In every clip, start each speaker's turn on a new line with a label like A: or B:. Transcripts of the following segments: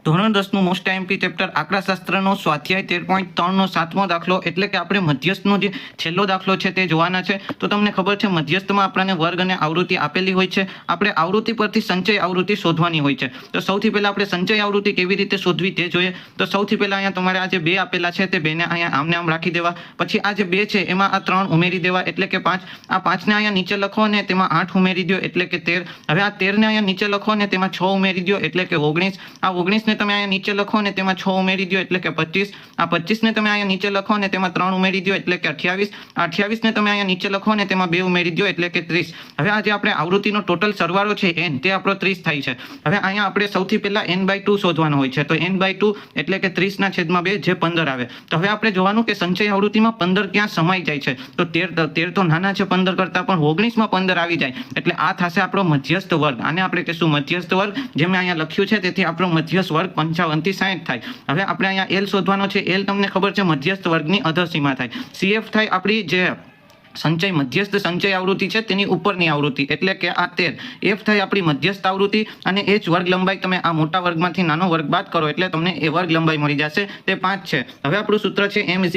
A: ધોરણ 10નું most IMP chapter આંકડાશાસ્ત્રનો સ્વાધ્યાય 13.3નો 7મો દાખલો એટલે કે આપણે મધ્યસ્થનો જે છેલ્લો દાખલો છે તે જોવાના છે. તો તમને ખબર છે મધ્યસ્થમાં આપણને વર્ગ અને આવૃત્તિ આપેલી હોય છે. આપણે આવૃત્તિ પરથી સંચય આવૃત્તિ શોધવાની હોય છે. તો સૌથી પહેલા આપણે સંચય આવૃત્તિ કેવી રીતે શોધવી તે જોઈએ. તો સૌથી પહેલા અહીંયા તમારે આ જે બે આપેલા છે તે બેને અહીંયા આમને આમ રાખી દેવા. પછી આ જે બે છે એમાં આ 3 ઉમેરી દેવા એટલે કે 5. આ 5ને અહીંયા નીચે લખો અને તેમાં 8 ઉમેરી દો એટલે કે 13. હવે આ 13ને અહીંયા નીચે લખો અને તેમાં 6 ઉમેરી દો એટલે કે 19. આ 19 ને તમે અહીંયા નીચે લખો અને તેમાં 6 ઉમેરી દો એટલે કે 25. આ 25 ને તમે અહીંયા નીચે લખો અને તેમાં 3 ઉમેરી દો એટલે કે 28. આ 28 ને તમે અહીંયા નીચે લખો અને તેમાં 2 ઉમેરી દો એટલે કે 30. હવે આ જે આપણે આવૃત્તિનો ટોટલ સરવાળો છે n તે આપણો 30 થાય છે. હવે અહીંયા આપણે સૌથી પહેલા n/2 શોધવાનો હોય છે. તો n/2 એટલે કે 30/2 જે 15 આવે. તો હવે આપણે જોવાનું કે સંચય આવૃત્તિમાં 15 ક્યાં સમાઈ જાય છે. તો 13 તો નાના છે 15 કરતા, પણ 19માં 15 આવી જાય એટલે આ થશે આપણો મધ્યસ્થ વર્ગ. આને આપણે કહીશું મધ્યસ્થ વર્ગ. જે મેં અહીંયા લખ્યું છે તેથી આપણો મધ્યસ્થ વર્ગ 55 થી 60 થાય. હવે આપણે અહીંયા L શોધવાનો છે. L તમને ખબર છે મધ્યસ્થ વર્ગની અધસીમા થાય. CF થાય આપણી જે સંચય મધ્યસ્થ સંચય આવૃત્તિ છે તેની ઉપરની આવૃત્તિ એટલે કે આ 13. F થાય આપણી મધ્યસ્થ આવૃત્તિ અને h વર્ગ લંબાઈ તમે આ મોટા વર્ગમાંથી નાનો વર્ગ બાદ કરો એટલે તમને એ વર્ગ લંબાઈ મળી જશે તે 5 છે. હવે આપણું સૂત્ર છે m =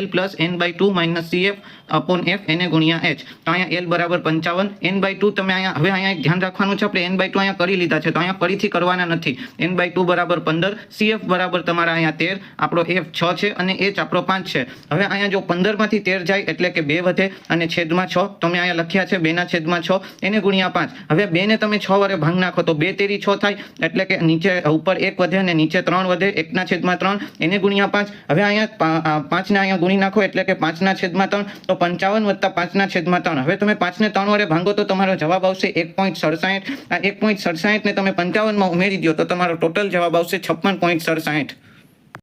A: L + n/2 - CF/F એને ગુણ્યા h. તો અહીંયા L બરાબર 55, n/2 તમે અહીંયા હવે અહીંયા એક ધ્યાન રાખવાનું છે આપણે n/2 અહીંયા કરી લીધા છે તો અહીંયા ફરીથી કરવાના નથી. n/2 બરાબર 15, CF બરાબર તમારા અહીંયા 13, આપણો F 6 છે અને h આપણો 5 છે. હવે અહીંયા જો 15 માંથી 13 જાય એટલે કે 2 વધે અને છેદમાં 6 તમે અહીંયા લખ્યા છે 2/6 એને ગુણ્યા 5. હવે 2 ને તમે 6 વડે ભાગ નાખો તો 2 તેરી 6 થાય એટલે કે નીચે ઉપર 1 વધે અને નીચે 3 વધે 1/3 એને ગુણ્યા 5. હવે અહીંયા 5 ને અહીંયા ગુણી નાખો એટલે કે 5/3 તો 55 + 5/3. હવે તમે 5 ને 3 વડે ભાંગો તો તમારો જવાબ આવશે 1.67. આ 1.67 ને તમે 55 માં ઉમેરી દો તો તમારો ટોટલ જવાબ આવશે 56.67.